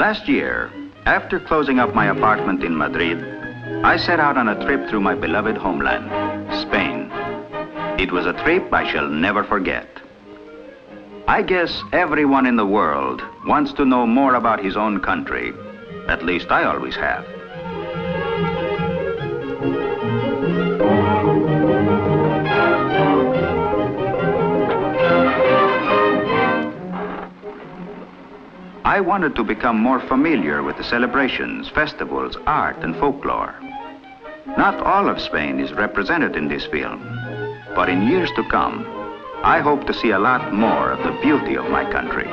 Last year, after closing up my apartment in Madrid, I set out on a trip through my beloved homeland, Spain. It was a trip I shall never forget. I guess everyone in the world wants to know more about his own country. At least I always have. I wanted to become more familiar with the celebrations, festivals, art, and folklore. Not all of Spain is represented in this film, but in years to come, I hope to see a lot more of the beauty of my country.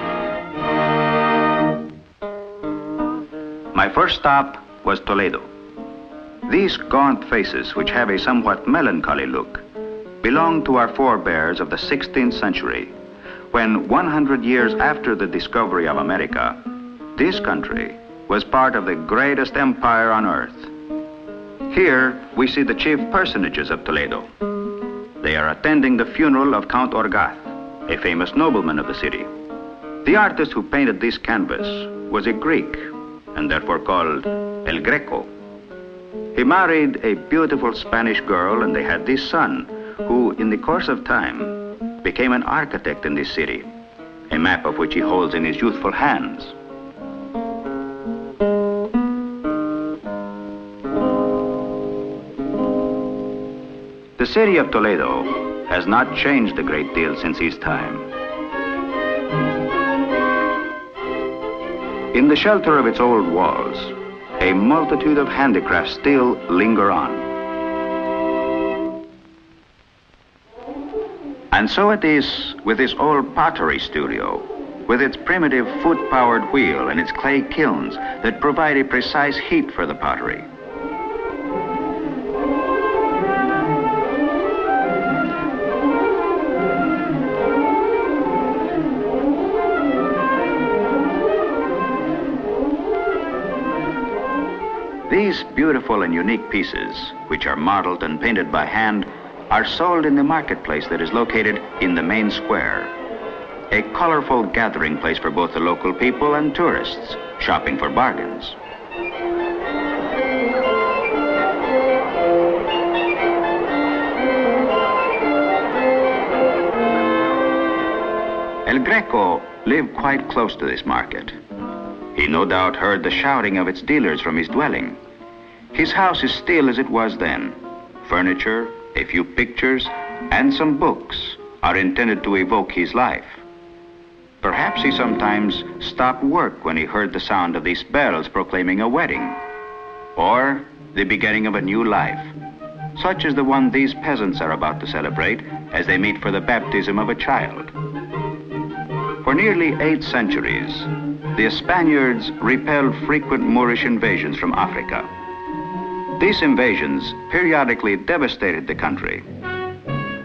My first stop was Toledo. These gaunt faces, which have a somewhat melancholy look, belong to our forebears of the 16th century, when 100 years after the discovery of America, this country was part of the greatest empire on earth. Here, we see the chief personages of Toledo. They are attending the funeral of Count Orgaz, a famous nobleman of the city. The artist who painted this canvas was a Greek, and therefore called El Greco. He married a beautiful Spanish girl, and they had this son, who, in the course of time, became an architect in this city, a map of which he holds in his youthful hands. The city of Toledo has not changed a great deal since his time. In the shelter of its old walls, a multitude of handicrafts still linger on. And so it is with this old pottery studio, with its primitive foot-powered wheel and its clay kilns that provide a precise heat for the pottery. These beautiful and unique pieces, which are modeled and painted by hand, are sold in the marketplace that is located in the main square, a colorful gathering place for both the local people and tourists shopping for bargains. El Greco lived quite close to this market. He no doubt heard the shouting of its dealers from his dwelling. His house is still as it was then. Furniture, a few pictures, and some books are intended to evoke his life. Perhaps he sometimes stopped work when he heard the sound of these bells proclaiming a wedding, or the beginning of a new life, such as the one these peasants are about to celebrate as they meet for the baptism of a child. For nearly 8 centuries, the Spaniards repelled frequent Moorish invasions from Africa. These invasions periodically devastated the country.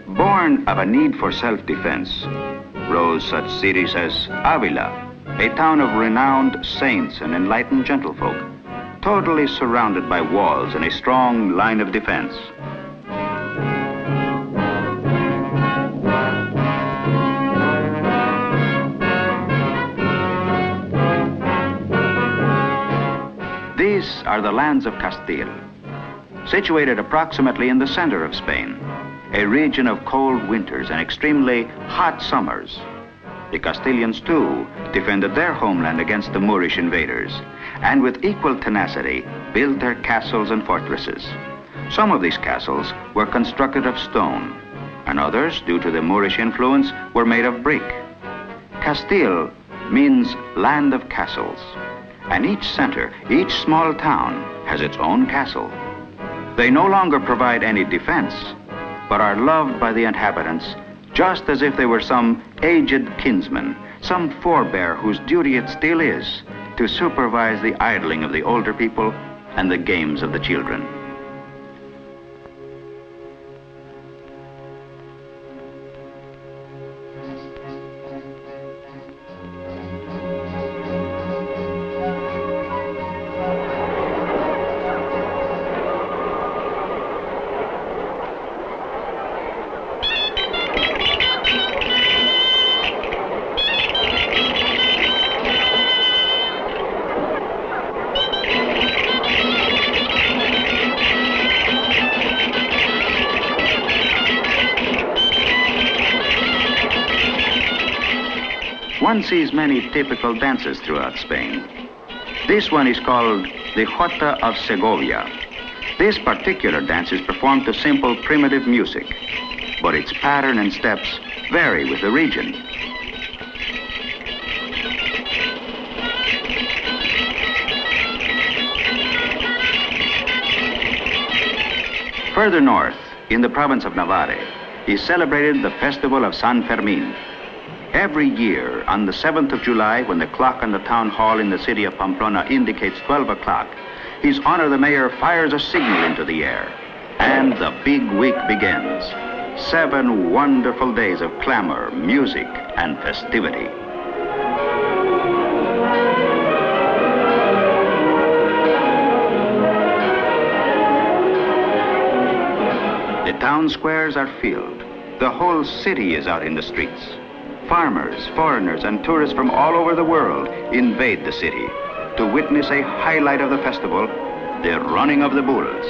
Born of a need for self-defense, rose such cities as Avila, a town of renowned saints and enlightened gentlefolk, totally surrounded by walls and a strong line of defense. These are the lands of Castile, situated approximately in the center of Spain, a region of cold winters and extremely hot summers. The Castilians, too, defended their homeland against the Moorish invaders, and with equal tenacity built their castles and fortresses. Some of these castles were constructed of stone, and others, due to the Moorish influence, were made of brick. Castile means land of castles, and each center, each small town, has its own castle. They no longer provide any defense, but are loved by the inhabitants just as if they were some aged kinsman, some forebear whose duty it still is to supervise the idling of the older people and the games of the children. one sees many typical dances throughout Spain. This one is called the Jota of Segovia. This particular dance is performed to simple primitive music, but its pattern and steps vary with the region. Further north, in the province of Navarre, is celebrated the festival of San Fermin. Every year, on the 7th of July, when the clock on the town hall in the city of Pamplona indicates 12 o'clock, His Honor the Mayor fires a signal into the air, and the big week begins. 7 wonderful days of clamor, music, and festivity. The town squares are filled. The whole city is out in the streets. Farmers, foreigners, and tourists from all over the world invade the city to witness a highlight of the festival, the running of the bulls.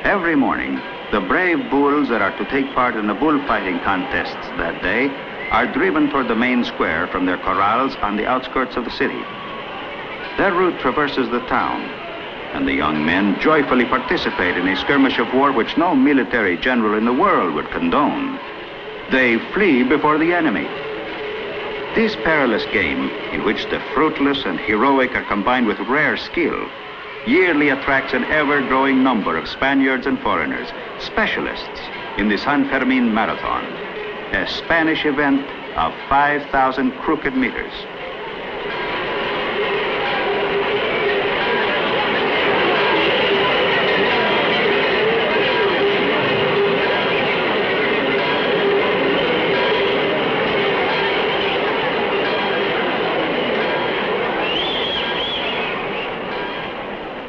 Every morning, the brave bulls that are to take part in the bullfighting contests that day are driven toward the main square from their corrals on the outskirts of the city. Their route traverses the town, and the young men joyfully participate in a skirmish of war which no military general in the world would condone. They flee before the enemy. This perilous game, in which the fruitless and heroic are combined with rare skill, yearly attracts an ever-growing number of Spaniards and foreigners, specialists in the San Fermin Marathon, a Spanish event of 5,000 crooked meters.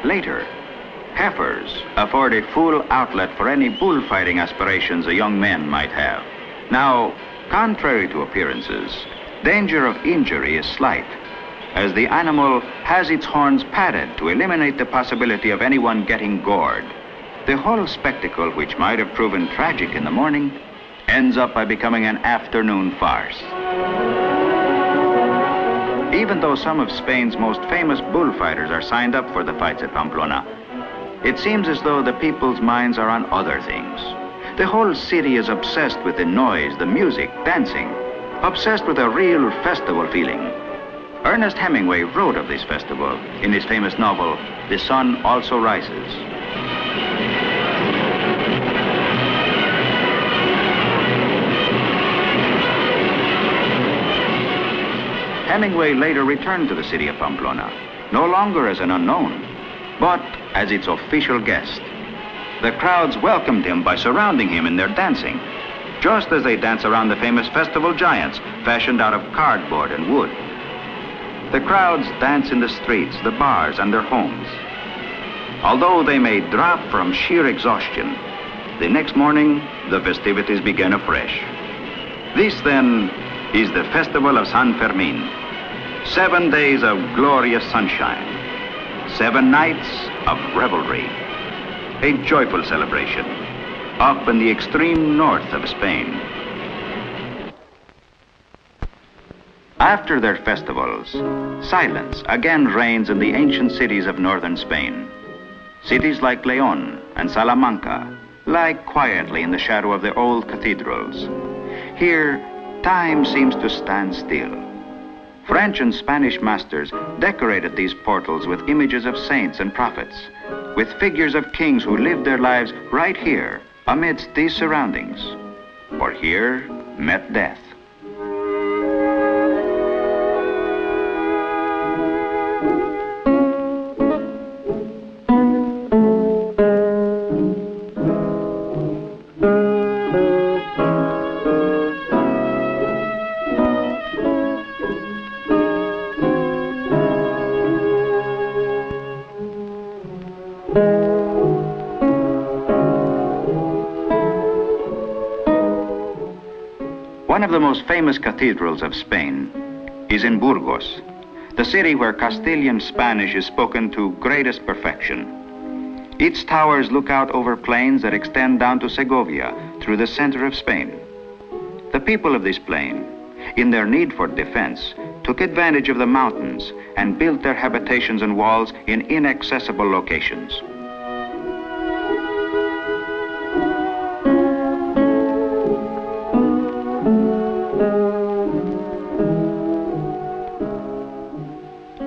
Later, heifers afford a full outlet for any bullfighting aspirations a young man might have. Now, contrary to appearances, danger of injury is slight, as the animal has its horns padded to eliminate the possibility of anyone getting gored. The whole spectacle, which might have proven tragic in the morning, ends up by becoming an afternoon farce. Even though some of Spain's most famous bullfighters are signed up for the fights at Pamplona, it seems as though the people's minds are on other things. The whole city is obsessed with the noise, the music, dancing, obsessed with a real festival feeling. Ernest Hemingway wrote of this festival in his famous novel, The Sun Also Rises. Hemingway later returned to the city of Pamplona, no longer as an unknown, but as its official guest. The crowds welcomed him by surrounding him in their dancing, just as they dance around the famous festival giants fashioned out of cardboard and wood. The crowds dance in the streets, the bars, and their homes. Although they may drop from sheer exhaustion, the next morning the festivities begin afresh. This, then, is the festival of San Fermin. 7 days of glorious sunshine, 7 nights of revelry. A joyful celebration up in the extreme north of Spain. After their festivals, silence again reigns in the ancient cities of northern Spain. Cities like León and Salamanca lie quietly in the shadow of their old cathedrals. Here, time seems to stand still. French and Spanish masters decorated these portals with images of saints and prophets, with figures of kings who lived their lives right here amidst these surroundings. For here met death. One of the most famous cathedrals of Spain is in Burgos, the city where Castilian Spanish is spoken to greatest perfection. Its towers look out over plains that extend down to Segovia through the center of Spain. The people of this plain, in their need for defense, took advantage of the mountains and built their habitations and walls in inaccessible locations.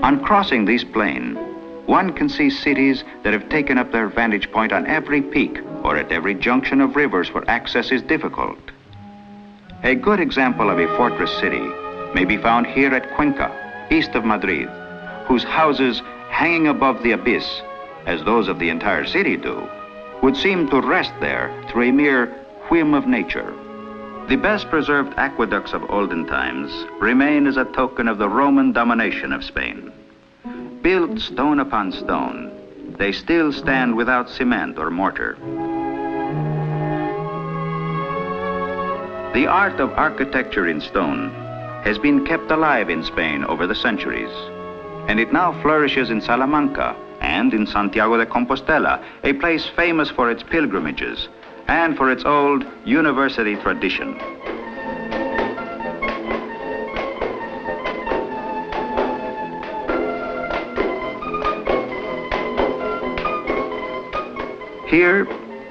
On crossing this plain, one can see cities that have taken up their vantage point on every peak or at every junction of rivers where access is difficult. A good example of a fortress city may be found here at Cuenca, east of Madrid, whose houses, hanging above the abyss, as those of the entire city do, would seem to rest there through a mere whim of nature. The best preserved aqueducts of olden times remain as a token of the Roman domination of Spain. Built stone upon stone, they still stand without cement or mortar. The art of architecture in stone has been kept alive in Spain over the centuries, and it now flourishes in Salamanca and in Santiago de Compostela, a place famous for its pilgrimages and for its old university tradition. Here,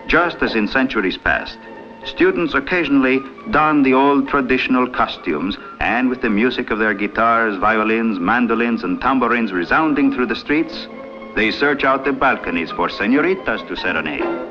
just as in centuries past, students occasionally don the old traditional costumes, and with the music of their guitars, violins, mandolins, and tambourines resounding through the streets, they search out the balconies for señoritas to serenade.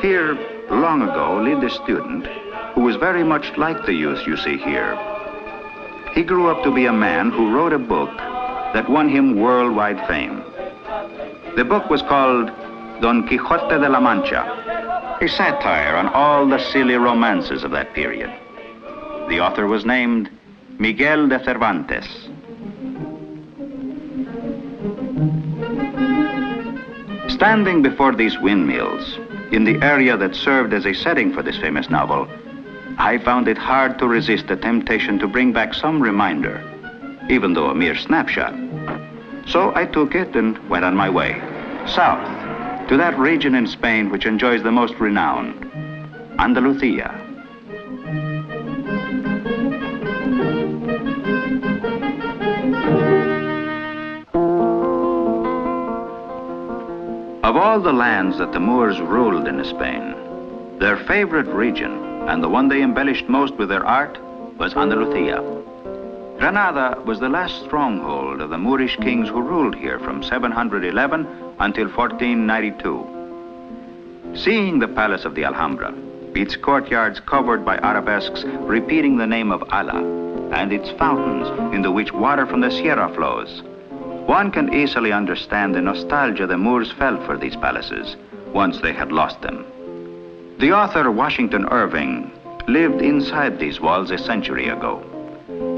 Here, long ago, lived a student who was very much like the youth you see here. He grew up to be a man who wrote a book that won him worldwide fame. The book was called Don Quixote de la Mancha, a satire on all the silly romances of that period. The author was named Miguel de Cervantes. Standing before these windmills, in the area that served as a setting for this famous novel, I found it hard to resist the temptation to bring back some reminder, even though a mere snapshot. So I took it and went on my way, south, to that region in Spain which enjoys the most renown, Andalusia. Of all the lands that the Moors ruled in Spain, their favorite region, and the one they embellished most with their art, was Andalusia. Granada was the last stronghold of the Moorish kings who ruled here from 711 until 1492. Seeing the palace of the Alhambra, its courtyards covered by arabesques repeating the name of Allah, and its fountains into which water from the Sierra flows, one can easily understand the nostalgia the Moors felt for these palaces once they had lost them. The author Washington Irving lived inside these walls a century ago.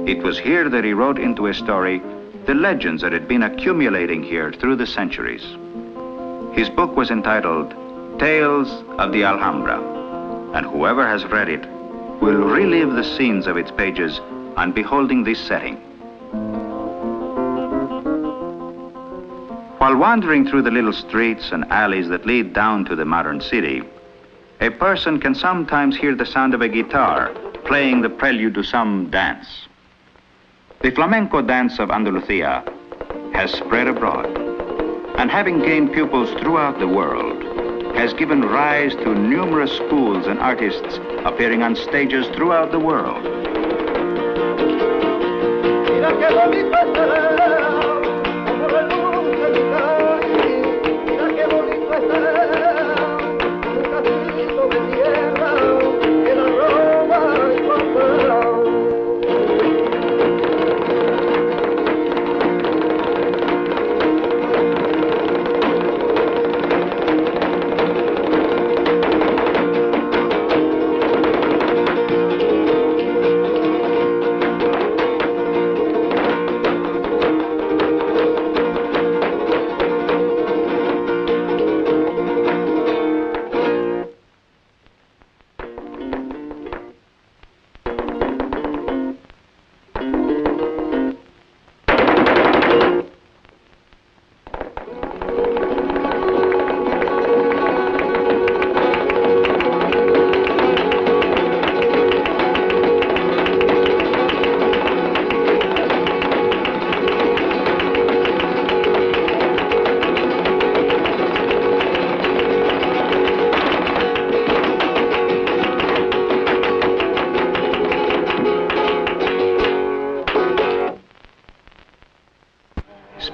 It was here that he wrote into his story the legends that had been accumulating here through the centuries. His book was entitled Tales of the Alhambra, and whoever has read it will relive the scenes of its pages on beholding this setting. While wandering through the little streets and alleys that lead down to the modern city, a person can sometimes hear the sound of a guitar playing the prelude to some dance. The flamenco dance of Andalusia has spread abroad, and having gained pupils throughout the world, has given rise to numerous schools and artists appearing on stages throughout the world.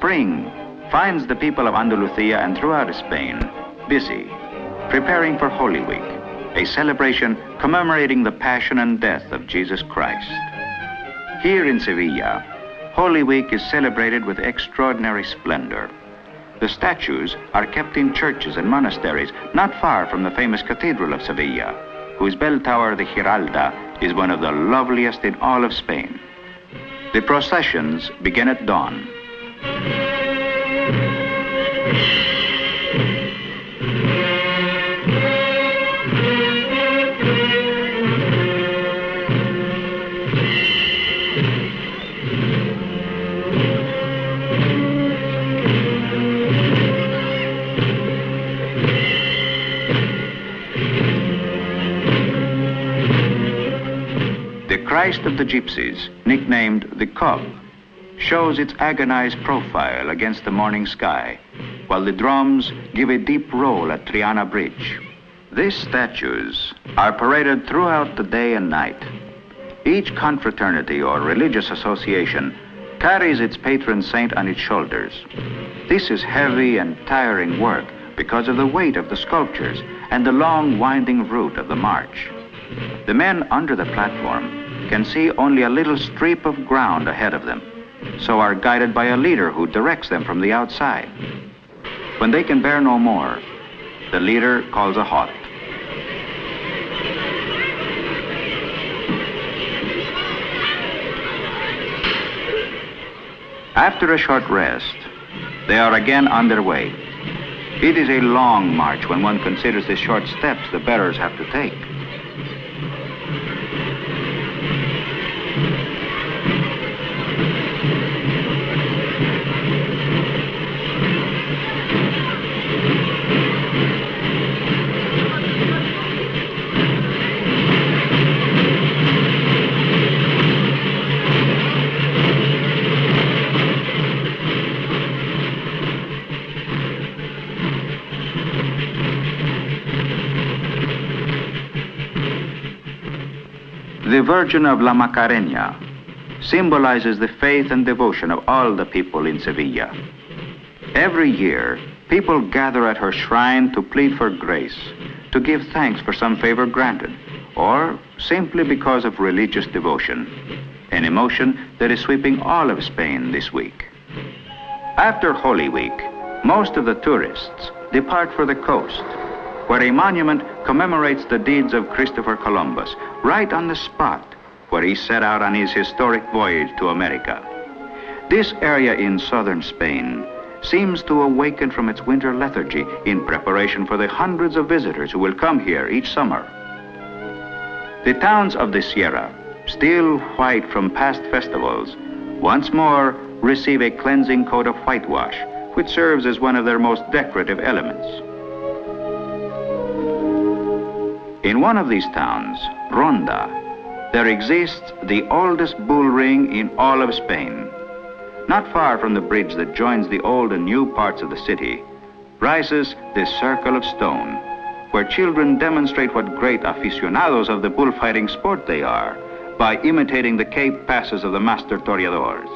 Spring finds the people of Andalusia and throughout Spain busy, preparing for Holy Week, a celebration commemorating the passion and death of Jesus Christ. Here in Sevilla, Holy Week is celebrated with extraordinary splendor. The statues are kept in churches and monasteries not far from the famous Cathedral of Sevilla, whose bell tower, the Giralda, is one of the loveliest in all of Spain. The processions begin at dawn. The Christ of the Gypsies, nicknamed the Cob, shows its agonized profile against the morning sky, while the drums give a deep roll at Triana Bridge. These statues are paraded throughout the day and night. Each confraternity or religious association carries its patron saint on its shoulders. This is heavy and tiring work because of the weight of the sculptures and the long winding route of the march. The men under the platform can see only a little strip of ground ahead of them, so are guided by a leader who directs them from the outside. When they can bear no more, the leader calls a halt. After a short rest, they are again on their way. It is a long march when one considers the short steps the bearers have to take. The Virgin of La Macarena symbolizes the faith and devotion of all the people in Sevilla. Every year, people gather at her shrine to plead for grace, to give thanks for some favor granted, or simply because of religious devotion, an emotion that is sweeping all of Spain this week. After Holy Week, most of the tourists depart for the coast, where a monument commemorates the deeds of Christopher Columbus, right on the spot where he set out on his historic voyage to America. This area in southern Spain seems to awaken from its winter lethargy in preparation for the hundreds of visitors who will come here each summer. The towns of the Sierra, still white from past festivals, once more receive a cleansing coat of whitewash, which serves as one of their most decorative elements. In one of these towns, Ronda, there exists the oldest bull ring in all of Spain. Not far from the bridge that joins the old and new parts of the city, rises this circle of stone, where children demonstrate what great aficionados of the bullfighting sport they are by imitating the cape passes of the master toreadors.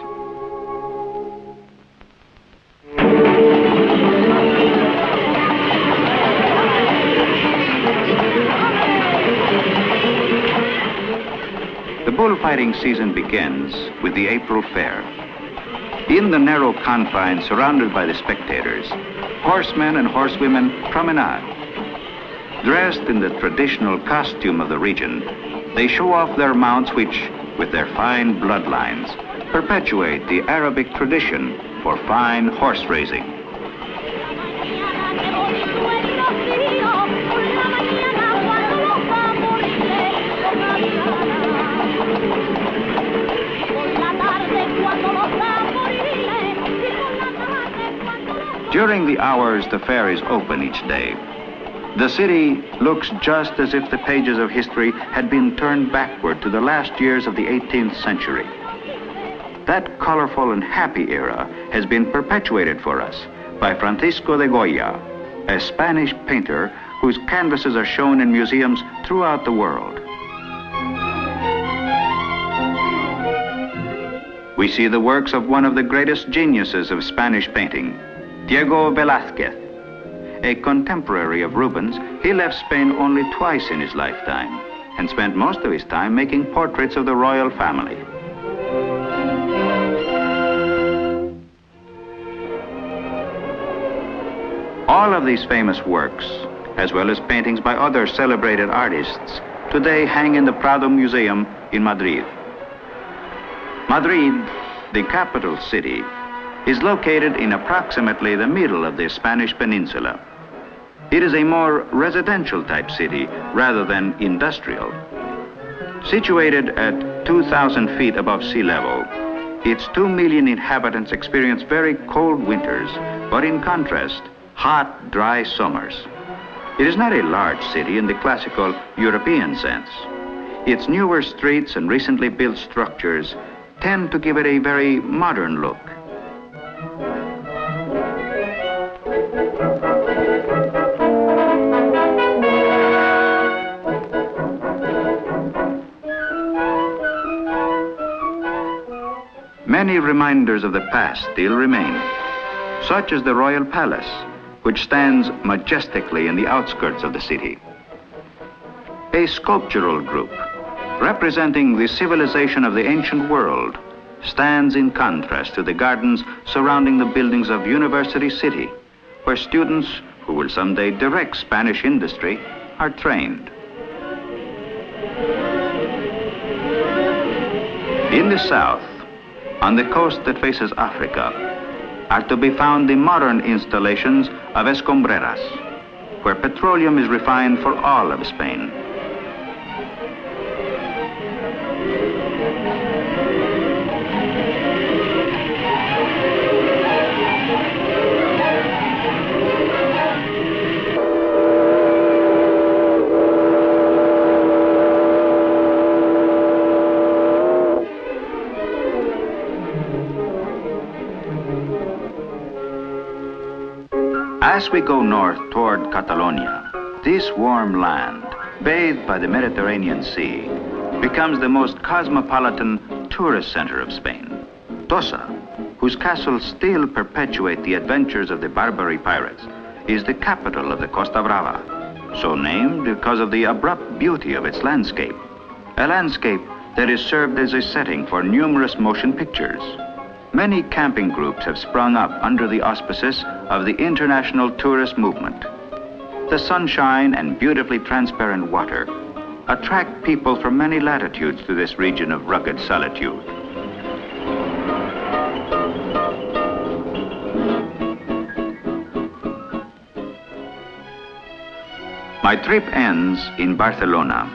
The bullfighting season begins with the April Fair. In the narrow confines surrounded by the spectators, horsemen and horsewomen promenade. Dressed in the traditional costume of the region, they show off their mounts which, with their fine bloodlines, perpetuate the Arabic tradition for fine horse racing. During the hours the fair is open each day, the city looks just as if the pages of history had been turned backward to the last years of the 18th century. That colorful and happy era has been perpetuated for us by Francisco de Goya, a Spanish painter whose canvases are shown in museums throughout the world. We see the works of one of the greatest geniuses of Spanish painting, Diego Velázquez. A contemporary of Rubens, he left Spain only twice in his lifetime and spent most of his time making portraits of the royal family. All of these famous works, as well as paintings by other celebrated artists, today hang in the Prado Museum in Madrid. Madrid, the capital city, is located in approximately the middle of the Spanish peninsula. It is a more residential type city rather than industrial. Situated at 2,000 feet above sea level, its 2 million inhabitants experience very cold winters, but in contrast, hot, dry summers. It is not a large city in the classical European sense. Its newer streets and recently built structures tend to give it a very modern look. Many reminders of the past still remain, such as the Royal Palace, which stands majestically in the outskirts of the city. A sculptural group, representing the civilization of the ancient world, stands in contrast to the gardens surrounding the buildings of University City, where students who will someday direct Spanish industry are trained. In the south, on the coast that faces Africa, are to be found the modern installations of escombreras, where petroleum is refined for all of Spain. As we go north toward Catalonia, this warm land, bathed by the Mediterranean Sea, becomes the most cosmopolitan tourist center of Spain. Tossa, whose castles still perpetuate the adventures of the Barbary pirates, is the capital of the Costa Brava, so named because of the abrupt beauty of its landscape, a landscape that is served as a setting for numerous motion pictures. Many camping groups have sprung up under the auspices of the international tourist movement. The sunshine and beautifully transparent water attract people from many latitudes to this region of rugged solitude. My trip ends in Barcelona,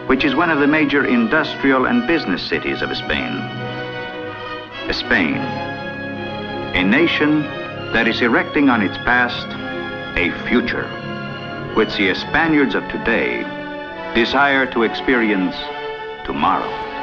which is one of the major industrial and business cities of Spain. Spain, a nation that is erecting on its past a future, which the Spaniards of today desire to experience tomorrow.